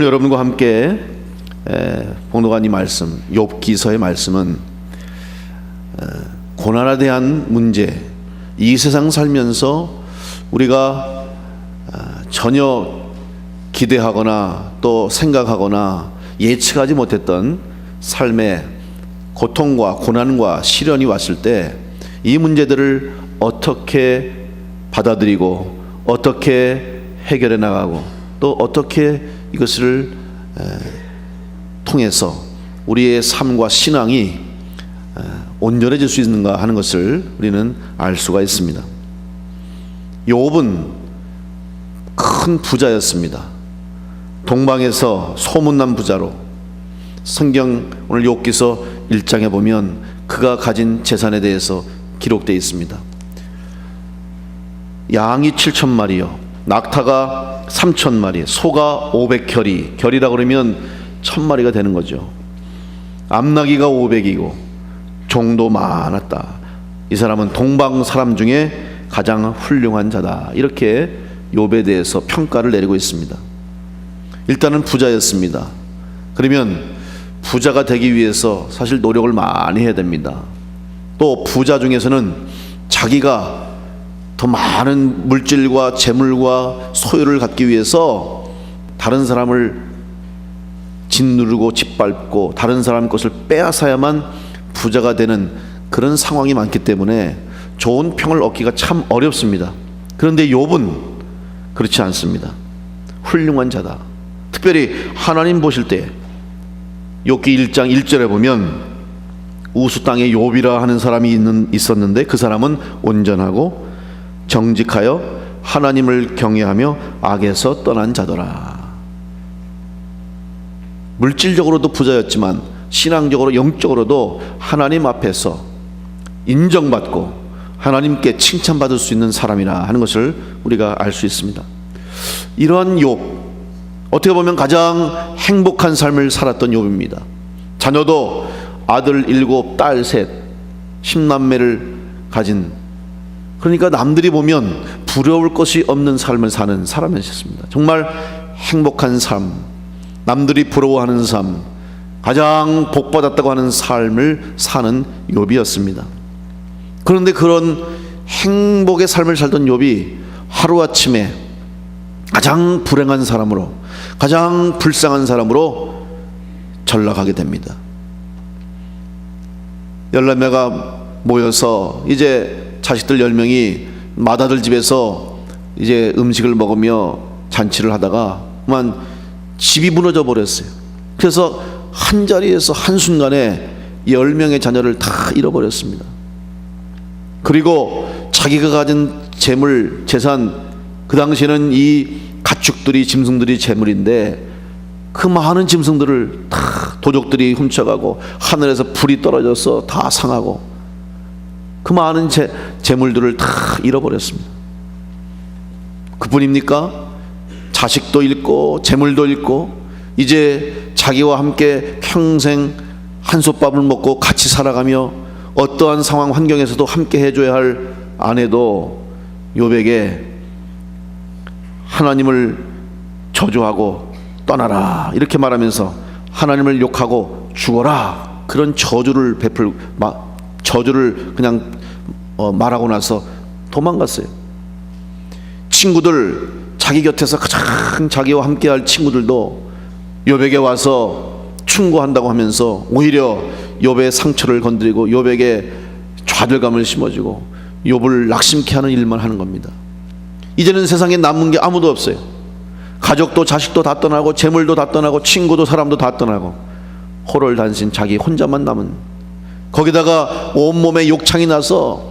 오늘 여러분과 함께 봉독한 이 말씀, 욥기서의 말씀은 고난에 대한 문제, 이 세상 살면서 우리가 전혀 기대하거나 또 생각하거나 예측하지 못했던 삶의 고통과 고난과 시련이 왔을 때 이 문제들을 어떻게 받아들이고 어떻게 해결해 나가고 또 어떻게 이것을 통해서 우리의 삶과 신앙이 온전해질 수 있는가 하는 것을 우리는 알 수가 있습니다. 욥은 큰 부자였습니다. 동방에서 소문난 부자로, 성경 오늘 욥기서 1장에 보면 그가 가진 재산에 대해서 기록되어 있습니다. 양이 7,000마리요, 낙타가 3,000마리, 소가 500결이, 결이라고 그러면 1,000마리가 되는 거죠. 암나귀가 500이고 종도 많았다. 이 사람은 동방 사람 중에 가장 훌륭한 자다. 이렇게 욥에 대해서 평가를 내리고 있습니다. 일단은 부자였습니다. 그러면 부자가 되기 위해서 사실 노력을 많이 해야 됩니다. 또 부자 중에서는 자기가 더 많은 물질과 재물과 소유를 갖기 위해서 다른 사람을 짓누르고 짓밟고 다른 사람 것을 빼앗아야만 부자가 되는 그런 상황이 많기 때문에 좋은 평을 얻기가 참 어렵습니다. 그런데 욥은 그렇지 않습니다. 훌륭한 자다. 특별히 하나님 보실 때 욥기 1장 1절에 보면 우수 땅에 욥이라 하는 사람이 있었는데 그 사람은 온전하고 정직하여 하나님을 경외하며 악에서 떠난 자더라. 물질적으로도 부자였지만 신앙적으로 영적으로도 하나님 앞에서 인정받고 하나님께 칭찬받을 수 있는 사람이라 하는 것을 우리가 알 수 있습니다. 이러한 욥, 어떻게 보면 가장 행복한 삶을 살았던 욥입니다. 자녀도 아들 7, 딸 3, 10남매를 가진, 그러니까 남들이 보면 부러울 것이 없는 삶을 사는 사람이었습니다. 정말 행복한 삶, 남들이 부러워하는 삶, 가장 복받았다고 하는 삶을 사는 욥이었습니다. 그런데 그런 행복의 삶을 살던 욥이 하루아침에 가장 불행한 사람으로, 가장 불쌍한 사람으로 전락하게 됩니다. 열남매가 모여서 이제 자식들 10명이 맏아들 집에서 이제 음식을 먹으며 잔치를 하다가 그만 집이 무너져 버렸어요. 그래서 한 자리에서 한순간에 10명의 자녀를 다 잃어버렸습니다. 그리고 자기가 가진 재물, 재산, 그 당시에는 이 가축들이, 짐승들이 재물인데 그 많은 짐승들을 다 도적들이 훔쳐가고 하늘에서 불이 떨어져서 다 상하고 그 많은 재물들을 다 잃어버렸습니다. 그뿐입니까? 자식도 잃고 재물도 잃고 이제 자기와 함께 평생 한솥밥을 먹고 같이 살아가며 어떠한 상황 환경에서도 함께 해줘야 할 아내도 욥에게 하나님을 저주하고 떠나라 이렇게 말하면서 하나님을 욕하고 죽어라 그런 저주를 저주를 그냥 말하고 나서 도망갔어요. 친구들, 자기 곁에서 가장 자기와 함께할 친구들도 욥에게 와서 충고한다고 하면서 오히려 욥의 상처를 건드리고 욥에게 좌절감을 심어주고 욥을 낙심케 하는 일만 하는 겁니다. 이제는 세상에 남은 게 아무도 없어요. 가족도 자식도 다 떠나고 재물도 다 떠나고 친구도 사람도 다 떠나고 호롤단신 자기 혼자만 남은, 거기다가 온몸에 욕창이 나서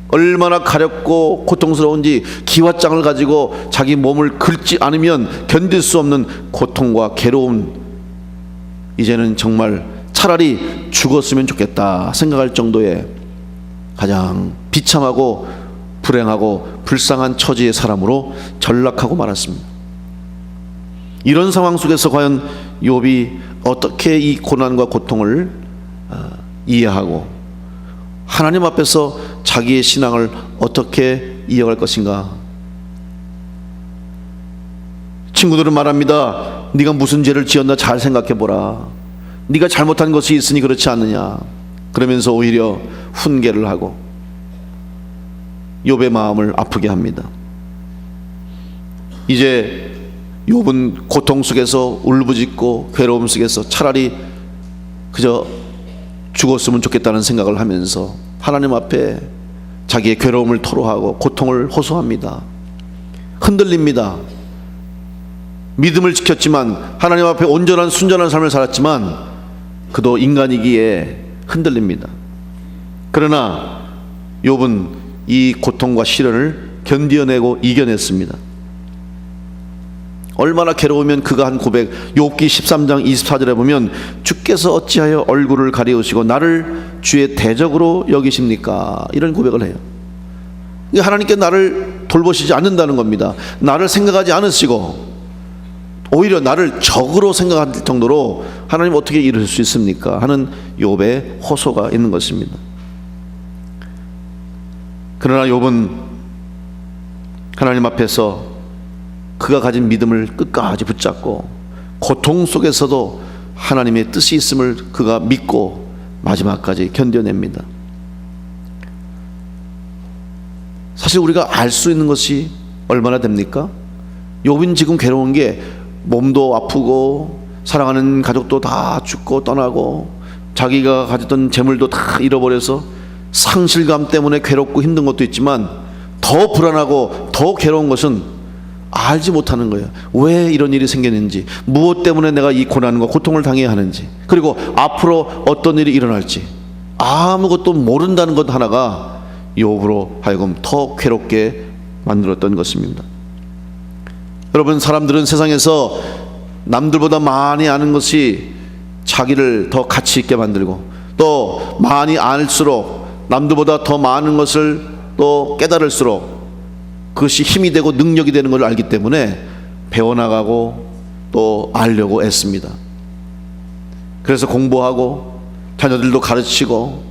얼마나 가렵고 고통스러운지 기왓장을 가지고 자기 몸을 긁지 않으면 견딜 수 없는 고통과 괴로움, 이제는 정말 차라리 죽었으면 좋겠다 생각할 정도의 가장 비참하고 불행하고 불쌍한 처지의 사람으로 전락하고 말았습니다. 이런 상황 속에서 과연 욥이 어떻게 이 고난과 고통을 이해하고 하나님 앞에서 자기의 신앙을 어떻게 이어갈 것인가? 친구들은 말합니다. 네가 무슨 죄를 지었나 잘 생각해보라. 네가 잘못한 것이 있으니 그렇지 않느냐. 그러면서 오히려 훈계를 하고 욥의 마음을 아프게 합니다. 이제 욥은 고통 속에서 울부짖고 괴로움 속에서 차라리 그저 죽었으면 좋겠다는 생각을 하면서 하나님 앞에 자기의 괴로움을 토로하고 고통을 호소합니다. 흔들립니다. 믿음을 지켰지만 하나님 앞에 온전한 순전한 삶을 살았지만 그도 인간이기에 흔들립니다. 그러나 욥은 이 고통과 시련을 견뎌내고 이겨냈습니다. 얼마나 괴로우면 그가 한 고백, 욥기 13장 24절에 보면 주께서 어찌하여 얼굴을 가리우시고 나를 주의 대적으로 여기십니까? 이런 고백을 해요. 하나님께 나를 돌보시지 않는다는 겁니다. 나를 생각하지 않으시고 오히려 나를 적으로 생각할 정도로 하나님 어떻게 이럴 수 있습니까? 하는 욥의 호소가 있는 것입니다. 그러나 욥은 하나님 앞에서 그가 가진 믿음을 끝까지 붙잡고 고통 속에서도 하나님의 뜻이 있음을 그가 믿고 마지막까지 견뎌냅니다. 사실 우리가 알 수 있는 것이 얼마나 됩니까? 욥은 지금 괴로운 게 몸도 아프고 사랑하는 가족도 다 죽고 떠나고 자기가 가졌던 재물도 다 잃어버려서 상실감 때문에 괴롭고 힘든 것도 있지만 더 불안하고 더 괴로운 것은 알지 못하는 거예요. 왜 이런 일이 생겼는지, 무엇 때문에 내가 이 고난과 고통을 당해야 하는지, 그리고 앞으로 어떤 일이 일어날지 아무것도 모른다는 것 하나가 욥으로 하여금 더 괴롭게 만들었던 것입니다. 여러분, 사람들은 세상에서 남들보다 많이 아는 것이 자기를 더 가치 있게 만들고 또 많이 알수록 남들보다 더 많은 것을 또 깨달을수록 그것이 힘이 되고 능력이 되는 걸 알기 때문에 배워나가고 또 알려고 애씁니다. 그래서 공부하고 자녀들도 가르치고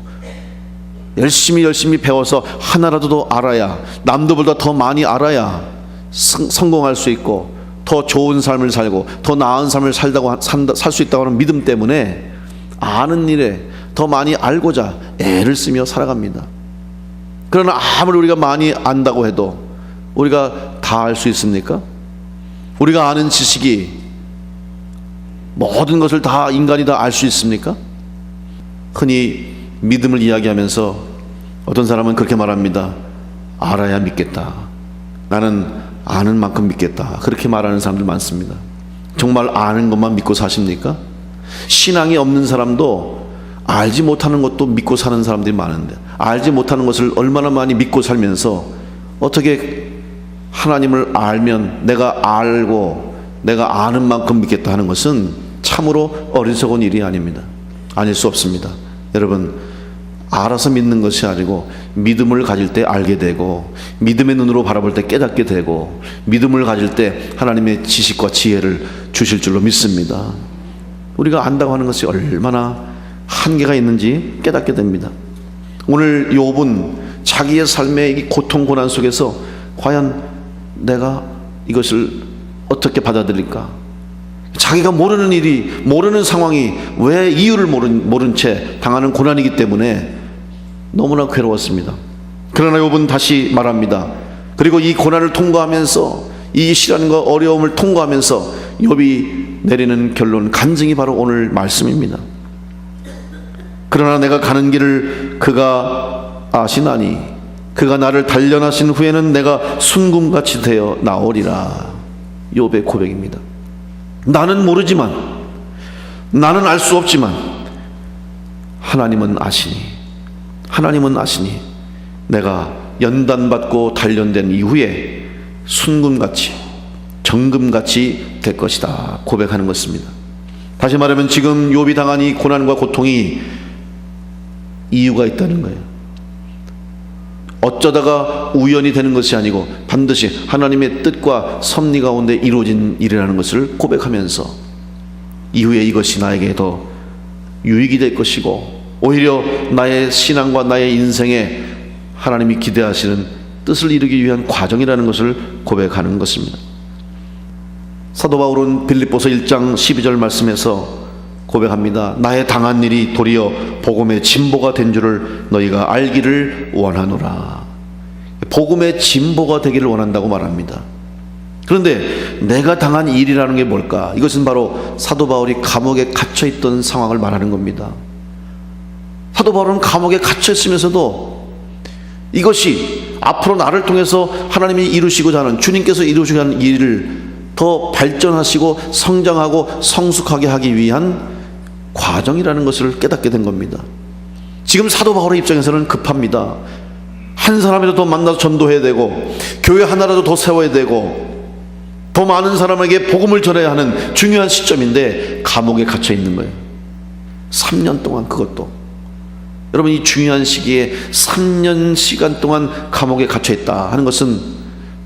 열심히 배워서 하나라도 더 알아야, 남들보다 더 많이 알아야 성공할 수 있고 더 좋은 삶을 살고 더 나은 삶을 살 수 있다고 하는 믿음 때문에 아는 일에 더 많이 알고자 애를 쓰며 살아갑니다. 그러나 아무리 우리가 많이 안다고 해도 우리가 다 알 수 있습니까? 우리가 아는 지식이 모든 것을 다 인간이 다 알 수 있습니까? 흔히 믿음을 이야기하면서 어떤 사람은 그렇게 말합니다. 알아야 믿겠다. 나는 아는 만큼 믿겠다. 그렇게 말하는 사람들 많습니다. 정말 아는 것만 믿고 사십니까? 신앙이 없는 사람도 알지 못하는 것도 믿고 사는 사람들이 많은데, 알지 못하는 것을 얼마나 많이 믿고 살면서 어떻게 하나님을 알면 내가 알고 내가 아는 만큼 믿겠다 하는 것은 참으로 어리석은 일이 아닙니다. 아닐 수 없습니다. 여러분, 알아서 믿는 것이 아니고 믿음을 가질 때 알게 되고 믿음의 눈으로 바라볼 때 깨닫게 되고 믿음을 가질 때 하나님의 지식과 지혜를 주실 줄로 믿습니다. 우리가 안다고 하는 것이 얼마나 한계가 있는지 깨닫게 됩니다. 오늘 욥은 자기의 삶의 이 고통 고난 속에서 과연 내가 이것을 어떻게 받아들일까? 자기가 모르는 일이, 모르는 상황이 왜 이유를 모른 채 당하는 고난이기 때문에 너무나 괴로웠습니다. 그러나 욥은 다시 말합니다. 그리고 이 고난을 통과하면서, 이 시련과 어려움을 통과하면서 욥이 내리는 결론, 간증이 바로 오늘 말씀입니다. 그러나 내가 가는 길을 그가 아시나니 그가 나를 단련하신 후에는 내가 순금같이 되어 나오리라. 욥의 고백입니다. 나는 모르지만, 나는 알 수 없지만 하나님은 아시니 내가 연단받고 단련된 이후에 순금같이, 정금같이 될 것이다 고백하는 것입니다. 다시 말하면 지금 욥이 당한 이 고난과 고통이 이유가 있다는 거예요. 어쩌다가 우연이 되는 것이 아니고 반드시 하나님의 뜻과 섭리 가운데 이루어진 일이라는 것을 고백하면서 이후에 이것이 나에게 더 유익이 될 것이고 오히려 나의 신앙과 나의 인생에 하나님이 기대하시는 뜻을 이루기 위한 과정이라는 것을 고백하는 것입니다. 사도 바울은 빌립보서 1장 12절 말씀에서 고백합니다. 나의 당한 일이 도리어 복음의 진보가 된 줄을 너희가 알기를 원하노라. 복음의 진보가 되기를 원한다고 말합니다. 그런데 내가 당한 일이라는 게 뭘까? 이것은 바로 사도 바울이 감옥에 갇혀있던 상황을 말하는 겁니다. 사도 바울은 감옥에 갇혀있으면서도 이것이 앞으로 나를 통해서 하나님이 이루시고자 하는, 주님께서 이루시고자 하는 일을 더 발전하시고 성장하고 성숙하게 하기 위한 과정이라는 것을 깨닫게 된 겁니다. 지금 사도 바울의 입장에서는 급합니다. 한 사람이라도 더 만나서 전도해야 되고, 교회 하나라도 더 세워야 되고, 더 많은 사람에게 복음을 전해야 하는 중요한 시점인데 감옥에 갇혀 있는 거예요. 3년 동안. 그것도 여러분, 이 중요한 시기에 3년 시간 동안 감옥에 갇혀 있다 하는 것은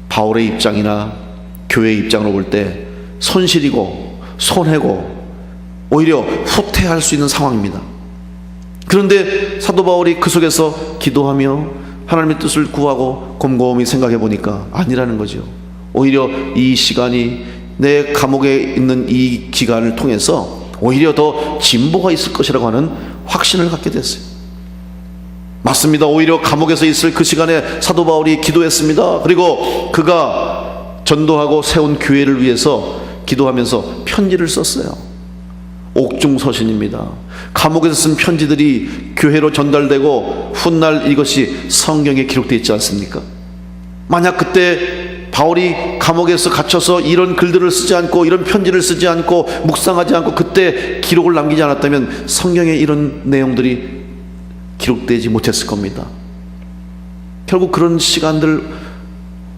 바울의 입장이나 교회의 입장으로 볼 때 손실이고 손해고 오히려 후퇴할 수 있는 상황입니다. 그런데 사도 바울이 그 속에서 기도하며 하나님의 뜻을 구하고 곰곰이 생각해 보니까 아니라는 거죠. 오히려 이 시간이, 내 감옥에 있는 이 기간을 통해서 오히려 더 진보가 있을 것이라고 하는 확신을 갖게 됐어요. 맞습니다. 오히려 감옥에서 있을 그 시간에 사도 바울이 기도했습니다. 그리고 그가 전도하고 세운 교회를 위해서 기도하면서 편지를 썼어요. 옥중서신입니다. 감옥에서 쓴 편지들이 교회로 전달되고 훗날 이것이 성경에 기록되어 있지 않습니까? 만약 그때 바울이 감옥에서 갇혀서 이런 글들을 쓰지 않고, 이런 편지를 쓰지 않고, 묵상하지 않고 그때 기록을 남기지 않았다면 성경에 이런 내용들이 기록되지 못했을 겁니다. 결국 그런 시간들,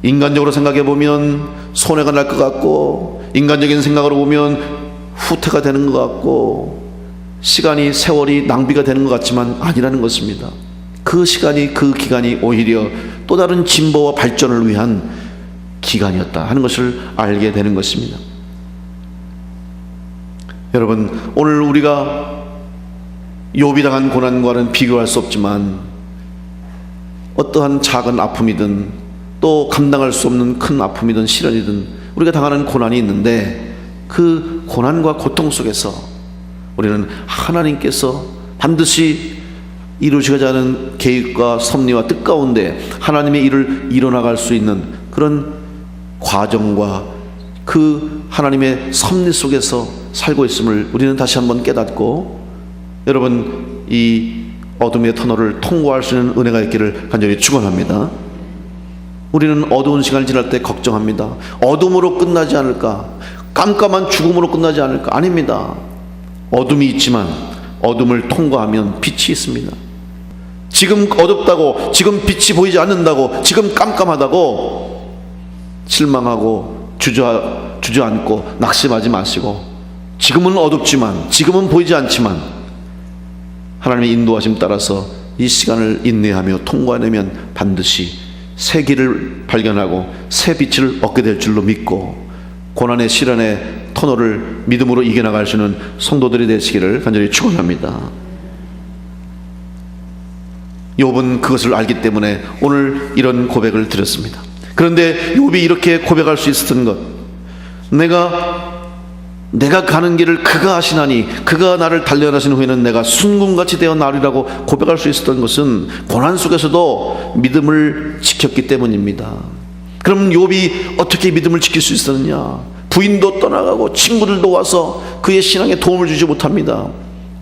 인간적으로 생각해 보면 손해가 날 것 같고, 인간적인 생각으로 보면 후퇴가 되는 것 같고, 시간이, 세월이 낭비가 되는 것 같지만 아니라는 것입니다. 그 시간이, 그 기간이 오히려 또 다른 진보와 발전을 위한 기간이었다 하는 것을 알게 되는 것입니다. 여러분, 오늘 우리가 욥이 당한 고난과는 비교할 수 없지만 어떠한 작은 아픔이든 또 감당할 수 없는 큰 아픔이든 시련이든 우리가 당하는 고난이 있는데, 그 고난과 고통 속에서 우리는 하나님께서 반드시 이루시고자 하는 계획과 섭리와 뜻 가운데 하나님의 일을 이뤄나갈 수 있는 그런 과정과 그 하나님의 섭리 속에서 살고 있음을 우리는 다시 한번 깨닫고, 여러분, 이 어둠의 터널을 통과할 수 있는 은혜가 있기를 간절히 축원합니다. 우리는 어두운 시간을 지날 때 걱정합니다. 어둠으로 끝나지 않을까? 깜깜한 죽음으로 끝나지 않을까? 아닙니다. 어둠이 있지만 어둠을 통과하면 빛이 있습니다. 지금 어둡다고, 지금 빛이 보이지 않는다고, 지금 깜깜하다고 실망하고 주저앉고 낙심하지 마시고, 지금은 어둡지만, 지금은 보이지 않지만 하나님의 인도하심 따라서 이 시간을 인내하며 통과해내면 반드시 새 길을 발견하고 새 빛을 얻게 될 줄로 믿고, 고난의 시련의 터널을 믿음으로 이겨나갈 수 있는 성도들이 되시기를 간절히 축원합니다. 욥은 그것을 알기 때문에 오늘 이런 고백을 드렸습니다. 그런데 욥이 이렇게 고백할 수 있었던 것, 내가 가는 길을 그가 아시나니 그가 나를 단련하신 후에는 내가 순금같이 되어 나리라고 고백할 수 있었던 것은 고난 속에서도 믿음을 지켰기 때문입니다. 그럼 욥이 어떻게 믿음을 지킬 수 있었느냐? 부인도 떠나가고 친구들도 와서 그의 신앙에 도움을 주지 못합니다.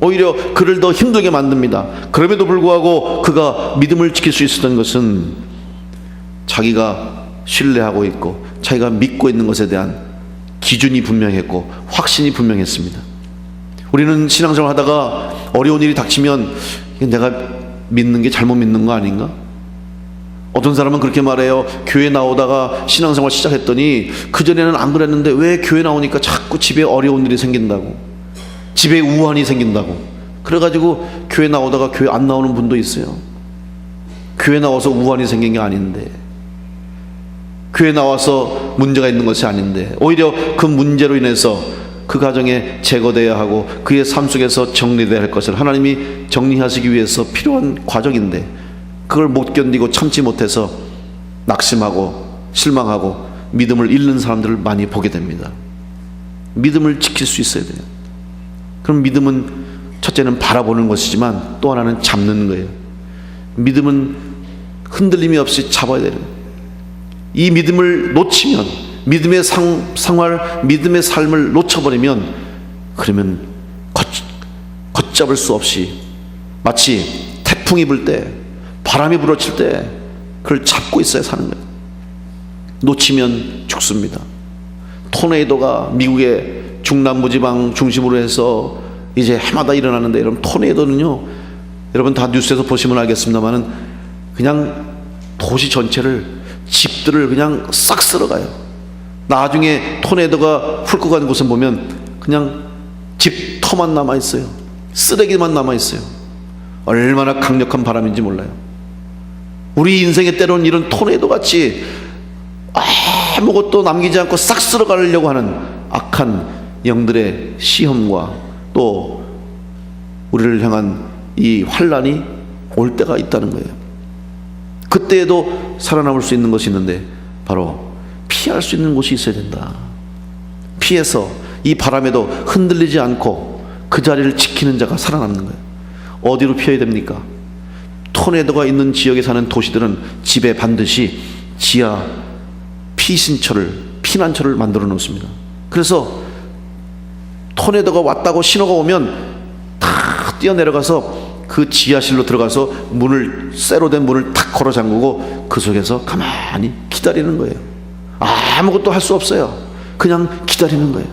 오히려 그를 더 힘들게 만듭니다. 그럼에도 불구하고 그가 믿음을 지킬 수 있었던 것은 자기가 신뢰하고 있고 자기가 믿고 있는 것에 대한 기준이 분명했고 확신이 분명했습니다. 우리는 신앙생활 하다가 어려운 일이 닥치면 내가 믿는 게 잘못 믿는 거 아닌가? 어떤 사람은 그렇게 말해요. 교회 나오다가 신앙생활 시작했더니 그전에는 안 그랬는데 왜 교회 나오니까 자꾸 집에 어려운 일이 생긴다고, 집에 우환이 생긴다고. 그래가지고 교회 나오다가 교회 안 나오는 분도 있어요. 교회 나와서 우환이 생긴 게 아닌데, 교회 나와서 문제가 있는 것이 아닌데, 오히려 그 문제로 인해서 그 가정에 제거되어야 하고 그의 삶 속에서 정리되어야 할 것을 하나님이 정리하시기 위해서 필요한 과정인데, 그걸 못 견디고 참지 못해서 낙심하고 실망하고 믿음을 잃는 사람들을 많이 보게 됩니다. 믿음을 지킬 수 있어야 돼요. 그럼 믿음은 첫째는 바라보는 것이지만 또 하나는 잡는 거예요. 믿음은 흔들림이 없이 잡아야 돼요. 이 믿음을 놓치면, 믿음의 생활, 믿음의 삶을 놓쳐버리면, 그러면 걷잡을 수 없이 마치 태풍이 불 때, 바람이 불어칠 때 그걸 잡고 있어야 사는 거예요. 놓치면 죽습니다. 토네이도가 미국의 중남부지방 중심으로 해서 이제 해마다 일어나는데, 여러분 토네이도는요, 여러분 다 뉴스에서 보시면 알겠습니다만은 그냥 도시 전체를, 집들을 그냥 싹 쓸어가요. 나중에 토네이도가 훑고 간 곳은 보면 그냥 집 터만 남아있어요. 쓰레기만 남아있어요. 얼마나 강력한 바람인지 몰라요. 우리 인생에 때로는 이런 토네이도 같이 아무것도 남기지 않고 싹 쓸어가려고 하는 악한 영들의 시험과 또 우리를 향한 이 환난이 올 때가 있다는 거예요. 그때에도 살아남을 수 있는 것이 있는데 바로 피할 수 있는 곳이 있어야 된다. 피해서 이 바람에도 흔들리지 않고 그 자리를 지키는 자가 살아남는 거예요. 어디로 피해야 됩니까? 토네이도가 있는 지역에 사는 도시들은 집에 반드시 지하 피난처를 만들어 놓습니다. 그래서 토네이도가 왔다고 신호가 오면 다 뛰어내려가서 그 지하실로 들어가서 쇠로 된 문을 탁 걸어 잠그고 그 속에서 가만히 기다리는 거예요. 아무것도 할 수 없어요. 그냥 기다리는 거예요.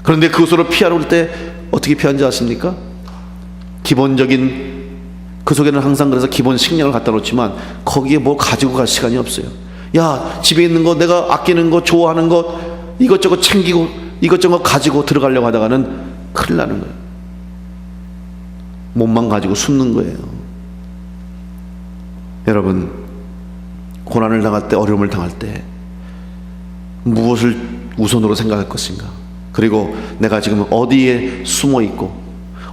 그런데 그곳으로 피하러 올 때 어떻게 피하는지 아십니까? 기본적인, 그 속에는 항상 그래서 기본 식량을 갖다 놓지만 거기에 뭐 가지고 갈 시간이 없어요. 야, 집에 있는 거, 내가 아끼는 거, 좋아하는 거 이것저것 챙기고 이것저것 가지고 들어가려고 하다가는 큰일 나는 거예요. 몸만 가지고 숨는 거예요. 여러분, 고난을 당할 때, 어려움을 당할 때 무엇을 우선으로 생각할 것인가? 그리고 내가 지금 어디에 숨어 있고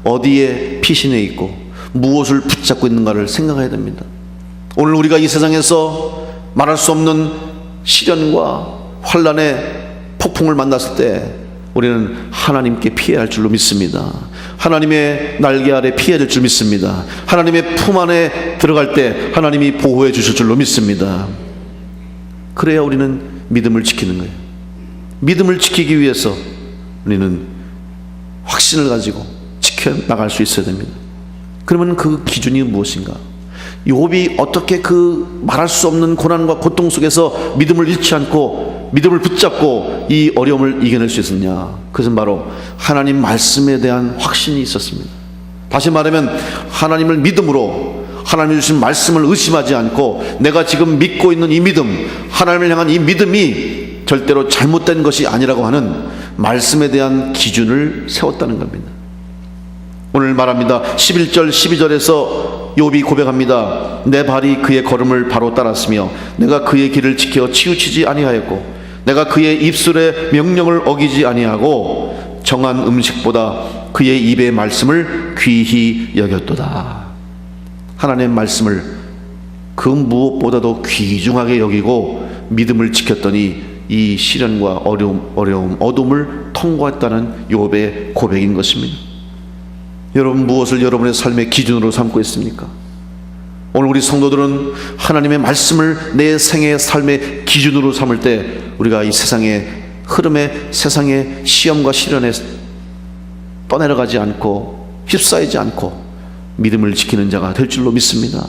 어디에 피신해 있고 무엇을 붙잡고 있는가를 생각해야 됩니다. 오늘 우리가 이 세상에서 말할 수 없는 시련과 환난의 폭풍을 만났을 때 우리는 하나님께 피해야 할 줄로 믿습니다. 하나님의 날개 아래 피해야 될 줄 믿습니다. 하나님의 품 안에 들어갈 때 하나님이 보호해 주실 줄로 믿습니다. 그래야 우리는 믿음을 지키는 거예요. 믿음을 지키기 위해서 우리는 확신을 가지고 지켜나갈 수 있어야 됩니다. 그러면 그 기준이 무엇인가? 욥이 어떻게 그 말할 수 없는 고난과 고통 속에서 믿음을 잃지 않고 믿음을 붙잡고 이 어려움을 이겨낼 수 있었냐? 그것은 바로 하나님 말씀에 대한 확신이 있었습니다. 다시 말하면 하나님을 믿음으로, 하나님이 주신 말씀을 의심하지 않고 내가 지금 믿고 있는 이 믿음, 하나님을 향한 이 믿음이 절대로 잘못된 것이 아니라고 하는 말씀에 대한 기준을 세웠다는 겁니다. 오늘 말합니다. 11절 12절에서 욥이 고백합니다. 내 발이 그의 걸음을 바로 따랐으며 내가 그의 길을 지켜 치우치지 아니하였고 내가 그의 입술의 명령을 어기지 아니하고 정한 음식보다 그의 입의 말씀을 귀히 여겼도다. 하나님의 말씀을 그 무엇보다도 귀중하게 여기고 믿음을 지켰더니 이 시련과 어려움, 어둠을 통과했다는 욥의 고백인 것입니다. 여러분, 무엇을 여러분의 삶의 기준으로 삼고 있습니까? 오늘 우리 성도들은 하나님의 말씀을 내 생의 삶의 기준으로 삼을 때 우리가 이 세상의 흐름에, 세상의 시험과 시련에 떠내려가지 않고 휩싸이지 않고 믿음을 지키는 자가 될 줄로 믿습니다.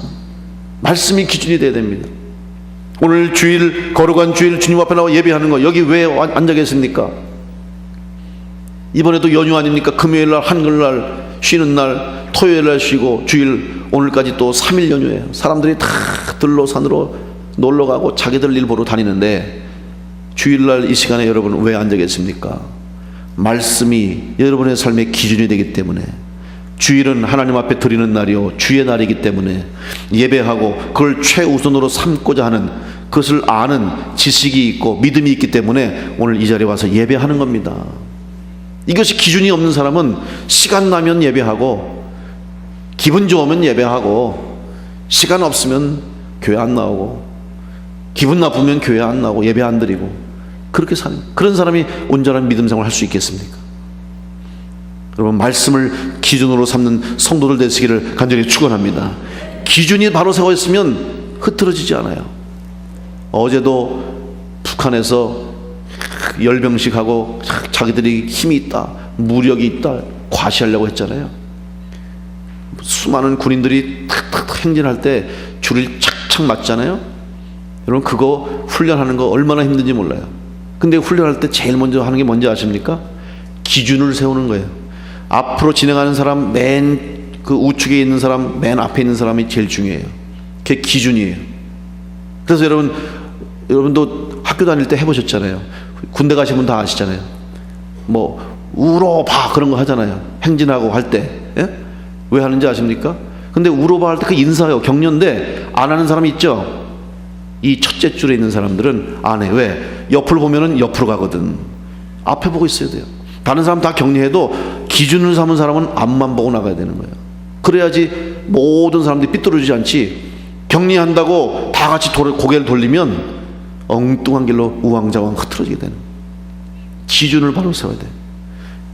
말씀이 기준이 되어야 됩니다. 오늘 주일, 거룩한 주일 주님 앞에 나와 예배하는 거, 여기 왜 앉아 계십니까? 이번에도 연휴 아닙니까? 금요일날, 한글날 쉬는 날, 토요일날 쉬고 주일, 오늘까지 또 3일 연휴예요. 사람들이 다 들로 산으로 놀러가고 자기들 일 보러 다니는데 주일날 이 시간에 여러분 왜 앉아 계십니까? 말씀이 여러분의 삶의 기준이 되기 때문에, 주일은 하나님 앞에 드리는 날이요 주의 날이기 때문에 예배하고 그걸 최우선으로 삼고자 하는, 그것을 아는 지식이 있고 믿음이 있기 때문에 오늘 이 자리에 와서 예배하는 겁니다. 이것이 기준이 없는 사람은 시간 나면 예배하고 기분 좋으면 예배하고 시간 없으면 교회 안 나오고 기분 나쁘면 교회 안 나오고 예배 안 드리고 그렇게 사는, 그런 사람이 온전한 믿음 생활을 할 수 있겠습니까? 여러분, 말씀을 기준으로 삼는 성도들 되시기를 간절히 축원합니다. 기준이 바로 세워 있으면 흐트러지지 않아요. 어제도 북한에서 열병식하고 자기들이 힘이 있다, 무력이 있다 과시하려고 했잖아요. 수많은 군인들이 탁탁 행진할 때 줄을 착착 맞잖아요. 여러분, 그거 훈련하는 거 얼마나 힘든지 몰라요. 근데 훈련할 때 제일 먼저 하는 게 뭔지 아십니까? 기준을 세우는 거예요. 앞으로 진행하는 사람, 맨 그 우측에 있는 사람, 맨 앞에 있는 사람이 제일 중요해요. 그게 기준이에요. 그래서 여러분도 학교 다닐 때 해보셨잖아요. 군대 가신 분 다 아시잖아요. 뭐 우로바 그런 거 하잖아요. 행진하고 할 때. 예? 왜 하는지 아십니까? 근데 우로바 할 때 그 인사요, 격려인데 안 하는 사람이 있죠. 이 첫째 줄에 있는 사람들은 안 해. 왜? 옆을 보면은 옆으로 가거든. 앞에 보고 있어야 돼요. 다른 사람 다 격려해도 기준을 삼은 사람은 앞만 보고 나가야 되는 거예요. 그래야지 모든 사람들이 삐뚤어지지 않지. 격려한다고 다 같이 고개를 돌리면 엉뚱한 길로 우왕좌왕 흐트러지게 되는 거예요. 기준을 바로 세워야 돼요.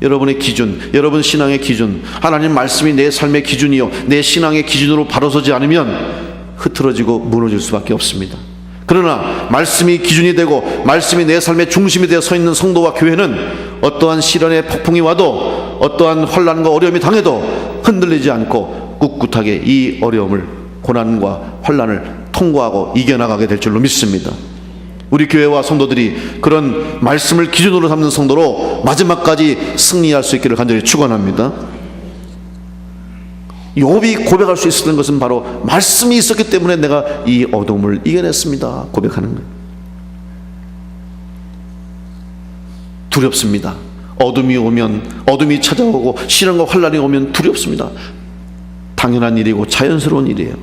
여러분의 기준, 여러분 신앙의 기준, 하나님 말씀이 내 삶의 기준이요, 내 신앙의 기준으로 바로 서지 않으면 흐트러지고 무너질 수밖에 없습니다. 그러나 말씀이 기준이 되고 말씀이 내 삶의 중심이 되어 서 있는 성도와 교회는 어떠한 시련의 폭풍이 와도 어떠한 환난과 어려움이 당해도 흔들리지 않고 꿋꿋하게 이 어려움을, 고난과 환난을 통과하고 이겨나가게 될 줄로 믿습니다. 우리 교회와 성도들이 그런 말씀을 기준으로 삼는 성도로 마지막까지 승리할 수 있기를 간절히 축원합니다. 욥이 고백할 수 있었던 것은 바로 말씀이 있었기 때문에 내가 이 어둠을 이겨냈습니다 고백하는 거예요. 두렵습니다. 어둠이 오면, 어둠이 찾아오고 시련과 환난이 오면 두렵습니다. 당연한 일이고 자연스러운 일이에요.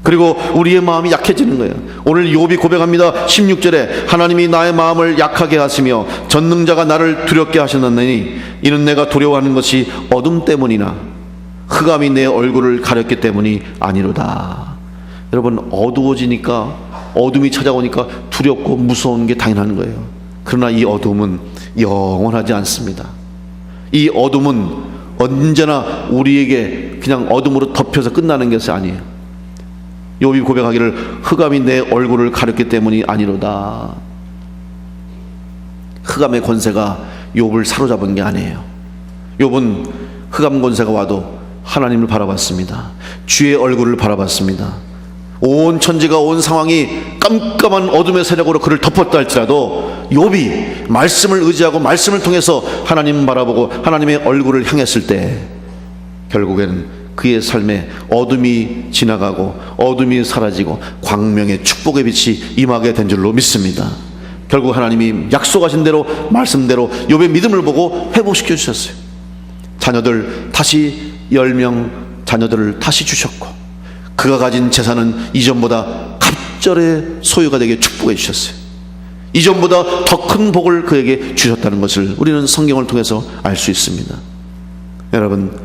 그리고 우리의 마음이 약해지는 거예요. 오늘 욥이 고백합니다. 16절에 하나님이 나의 마음을 약하게 하시며 전능자가 나를 두렵게 하셨느니 이는 내가 두려워하는 것이 어둠 때문이나 흑암이 내 얼굴을 가렸기 때문이 아니로다. 여러분, 어두워지니까, 어둠이 찾아오니까 두렵고 무서운 게 당연한 거예요. 그러나 이 어둠은 영원하지 않습니다. 이 어둠은 언제나 우리에게 그냥 어둠으로 덮여서 끝나는 것이 아니에요. 욥이 고백하기를 흑암이 내 얼굴을 가렸기 때문이 아니로다. 흑암의 권세가 욥을 사로잡은 게 아니에요. 욥은 흑암 권세가 와도 하나님을 바라봤습니다. 주의 얼굴을 바라봤습니다. 온 천지가, 온 상황이 깜깜한 어둠의 세력으로 그를 덮었다 할지라도 욥이 말씀을 의지하고 말씀을 통해서 하나님 바라보고 하나님의 얼굴을 향했을 때 결국에는 그의 삶에 어둠이 지나가고 어둠이 사라지고 광명의 축복의 빛이 임하게 된 줄로 믿습니다. 결국 하나님이 약속하신 대로, 말씀대로 욥의 믿음을 보고 회복시켜 주셨어요. 자녀들 다시 10명 자녀들을 다시 주셨고 그가 가진 재산은 이전보다 갑절의 소유가 되게 축복해 주셨어요. 이전보다 더 큰 복을 그에게 주셨다는 것을 우리는 성경을 통해서 알 수 있습니다. 여러분,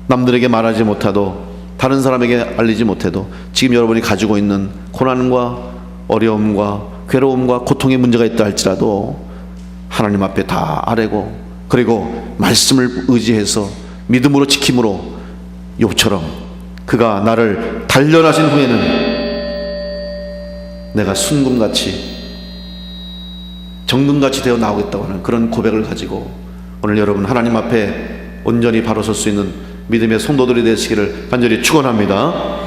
남들에게 말하지 못해도, 다른 사람에게 알리지 못해도 지금 여러분이 가지고 있는 고난과 어려움과 괴로움과 고통의 문제가 있다 할지라도 하나님 앞에 다 아뢰고, 그리고 말씀을 의지해서 믿음으로 지킴으로 욥처럼 그가 나를 단련하신 후에는 내가 순금같이 정금같이 되어 나오겠다고 하는 그런 고백을 가지고 오늘 여러분 하나님 앞에 온전히 바로 설 수 있는 믿음의 성도들이 되시기를 간절히 축원합니다.